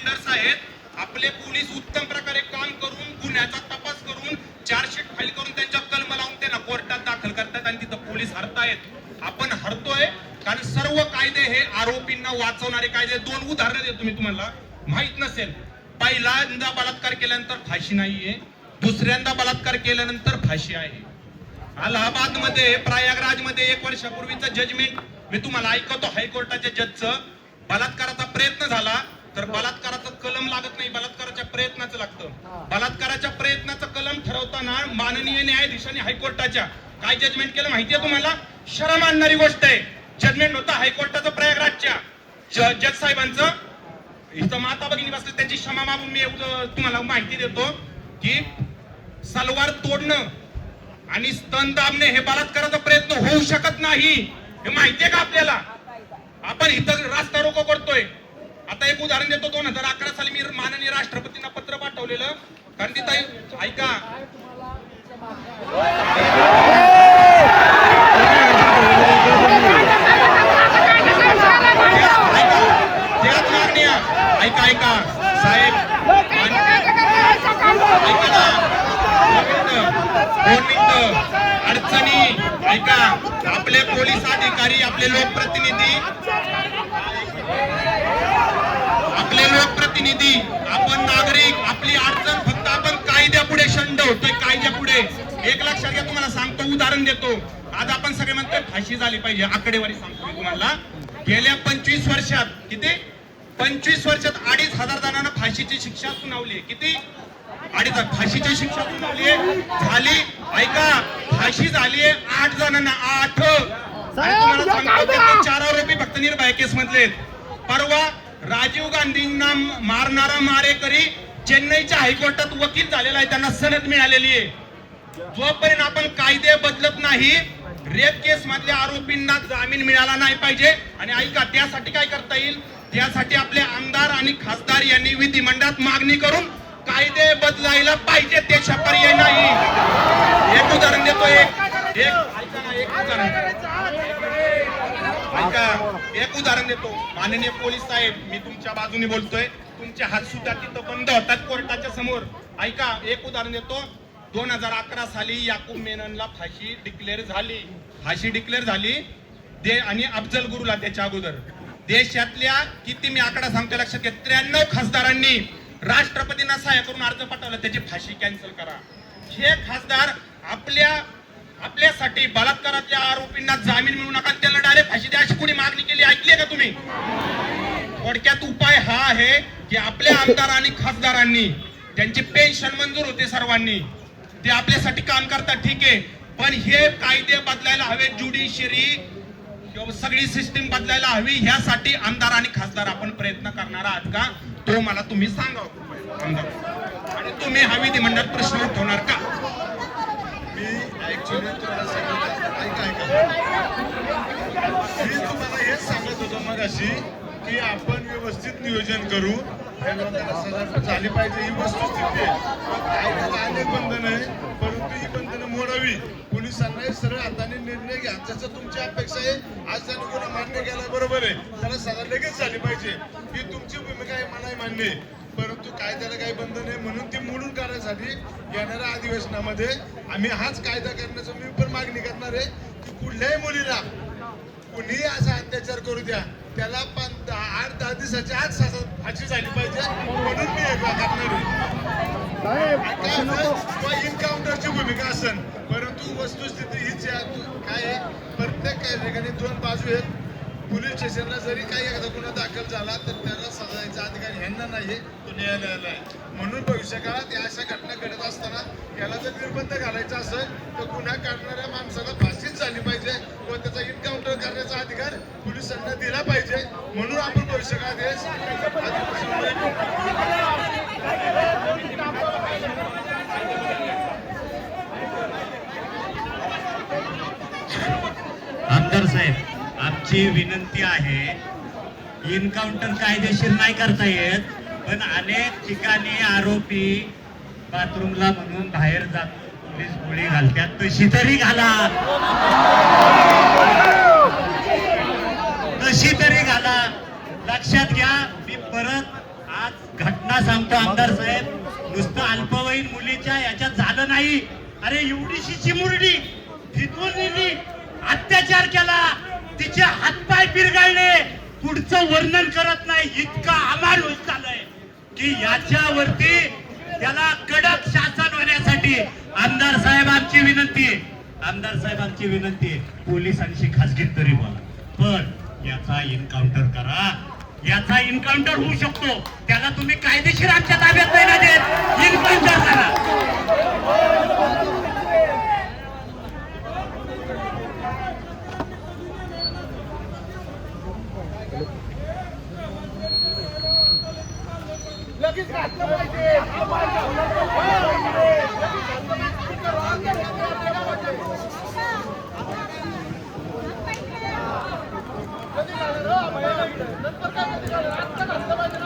Builders आहेत आपले police उत्तम प्रकारे काम करून गुन्ह्याचा तपास करून चार्जशीट फाईल करून त्यांच्या कलम लावून त्यांना कोर्टात दाखल करतात आणि तिथं पोलीस हरतायत. आपण हरतोय कारण सर्व कायदे हे आरोपींना वाचवणारे कायदे. दोन उदाहरणं देतो मी तुम्हाला, माहित नसेल. पहिल्यांदा बलात्कार केल्यानंतर फाशी नाहीये, दुसऱ्यांदा बलात्कार केल्यानंतर फाशी आहे. अलाहाबाद मध्ये प्रयागराज मध्ये 1 वर्षापूर्वीचं जजमेंट मी तुम्हाला ऐकवतो. हायकोर्टाच्या जजचं बलात्काराचा प्रयत्न झाला तर बलात्काराचं कलम लागत नाही, बलात्काराच्या प्रयत्नाचं लागतं. बलात्काराच्या प्रयत्नाचं कलम ठरवताना माननीय न्यायाधीशांनी हायकोर्टाच्या काय जजमेंट केलं माहितीये तुम्हाला? शरम आणणारी गोष्ट आहे. जजमेंट होता हायकोर्टाचं प्रयागराजच्या जज साहेबांचं. इथं माता भगिनी बसले, त्यांची क्षमा मागून मी तुम्हाला माहिती देतो की सलवार तोडणं आणि स्तन दाबणे हे बलात्काराचा प्रयत्न होऊ शकत नाही. हे माहितीये का आपल्याला? आपण इथं रास्ता रोको करतोय. आता एक उदाहरण देतो. 2011 साली मी माननीय राष्ट्रपतींना पत्र पाठवलेलं. कारण तिथं ऐका, ऐका ऐका साहेब, ऐका ना, 2 मिनिटं अडचणी. ऐका, आपले पोलीस अधिकारी, आपले लोकप्रतिनिधी, आपण नागरिक, आपली अडचण फक्त आपण कायद्यापुढे शंड होतोय, कायद्यापुढे. एक लक्षात घ्या, तुम्हाला सांगतो, उदाहरण देतो. आज आपण सगळे म्हणतोय फाशी झाली पाहिजे. आकडेवारी सांगतो तुम्हाला. गेल्या 25 वर्षात किती? 25 वर्षात 2,500 जणांना फाशीची शिक्षा सुनावली. किती? 2,500 फाशीची शिक्षा सुनावली झाली. ऐका, फाशी झाली 8 जणांना. 8. तुम्हाला सांगतो 4 आरोपी फक्त निर्भया केस मधले. परवा राजीव गांधींना मारणारा मारेकरी चेन्नईच्या हायकोर्टात वकील झालेला आहे, त्यांना सनद मिळालेली आहे. जोपर्यंत आपण कायदे बदलत नाही, रेप केस मधल्या आरोपींना जामीन मिळाला नाही पाहिजे. आणि ऐका, त्यासाठी काय करता येईल? त्यासाठी आपले आमदार आणि खासदार यांनी विधिमंडळात मागणी करून कायदे बदलायला पाहिजे. त्याशिवाय पर्याय नाही. एक उदाहरण देतो. एक उदाहरण देतो. माननीय पोलीस साहेब, मी तुमच्या बाजूने बोलतोय. तुमचे हात सुद्धा तिथं बंद होतात कोर्टाच्या समोर. ऐका, एक उदाहरण देतो. 2011 साली याकूब मेननला फाशी डिक्लेअर झाली. आणि अफजल गुरुला त्याच्या अगोदर. देशातल्या किती, मी आकडा सांगतो लक्षात घ्या, 93 खासदारांनी राष्ट्रपतींना सहाय्य करून अर्ज पाठवला त्याची फाशी कॅन्सल करा. हे खासदार आपल्यासाठी बलात्काराच्या आरोपींना जामीन मिळू नका, त्यांना डायरेक्ट फाशी द्या अशी कोणी मागणी केली? ऐकली का तुम्ही? थोडक्यात उपाय हा आहे की आपल्या आमदार आणि खासदारांनी, त्यांची पेन्शन मंजूर होते सर्वांनी, ते आपल्यासाठी काम करतात, ठीक आहे. पण हे कायदे बदलायला हवे. ज्युडिशियरी सगळी सिस्टीम बदलायला हवी. ह्यासाठी आमदार आणि खासदार आपण प्रयत्न करणार आहात का? तो मला तुम्ही सांगा आमदार. आणि तुम्ही हा विधिमंडळात प्रश्न उठवणार का? मी ऍक्च्युली मी तुम्हाला हेच सांगत होतो मगाशी की आपण व्यवस्थित नियोजन करू. या लोकांना सजा झाली पाहिजे, ही वस्तुस्थिती आहे. कायद्याला अनेक बंधनं आहे, परंतु ही बंधनं मोडावी. पोलिसांनाही सरळ हाताने निर्णय घ्या. जसं तुमची अपेक्षा आहे, आज त्याने गुन्हा मान्य केला, बरोबर आहे, त्याला सजा लगेच झाली पाहिजे, ही तुमची भूमिका आहे, मलाही मान्य आहे. परंतु कायद्याला काही बंधन आहे, म्हणून ती मोडून काढण्यासाठी येणाऱ्या अधिवेशनामध्ये आम्ही हाच कायदा करण्याचं मी पण मागणी करणार आहे की कुठल्याही मुलीला कुणीही असा अत्याचार करू द्या, त्याला 8-10 दिवसाची आज फाशी झाली पाहिजे, म्हणून मी हे करणार आहे. इन्काउंटरची भूमिका असेल, परंतु वस्तुस्थिती हीच काय आहे, प्रत्येक ठिकाणी 2 बाजू आहेत. पोलीस स्टेशनला जरी काही एखादा गुन्हा दाखल झाला तर त्याला सजा द्यायचा अधिकार ह्यांना नाही, तो न्यायालयाला आहे. म्हणून भविष्य काळात या अशा घटना घडत असताना याला जर निर्बंध घालायचा असेल तर गुन्हा करणाऱ्या माणसाला फाशीच झाली पाहिजे व त्याचा इन्काउंटर करण्याचा अधिकार पोलिसांना दिला पाहिजे. म्हणून आपण भविष्य काळात आमदार साहेब, आमची विनंती आहे, इन्काउंटर कायदेशीर नाही करता येत, पण अनेक ठिकाणी आरोपी बाथरूमला म्हणून बाहेर जातो, पोलीस गोळी घालतात, तशी तरी घाला, तशी तरी घाला. लक्षात घ्या, मी परत आज घटना सांगतो आमदार साहेब, नुसतं अल्पवयीन मुलीच्या याच्यात झालं नाही. अरे एवढीशी चिमुरडी तिथून नेली, अत्याचार केला, तिचे हातपाय पिरगाळले, पुढचं वर्णन करत नाही. इतका अमानुष झालंय की याच्यावरती त्याला कडक शासन होण्यासाठी आमदार साहेब आमची विनंती आहे, आमदार साहेब आमची विनंती आहे, पोलिसांशी खासगीत तरी बोला, पण याचा एन्काउंटर करा. याचा एन्काउंटर होऊ शकतो, त्याला तुम्ही कायदेशीर आमच्या ताब्यात नाही ना देत, एन्काउंटर करा. लगेच घातलं पाहिजे. नंतर काय आत्ता घातलं पाहिजे.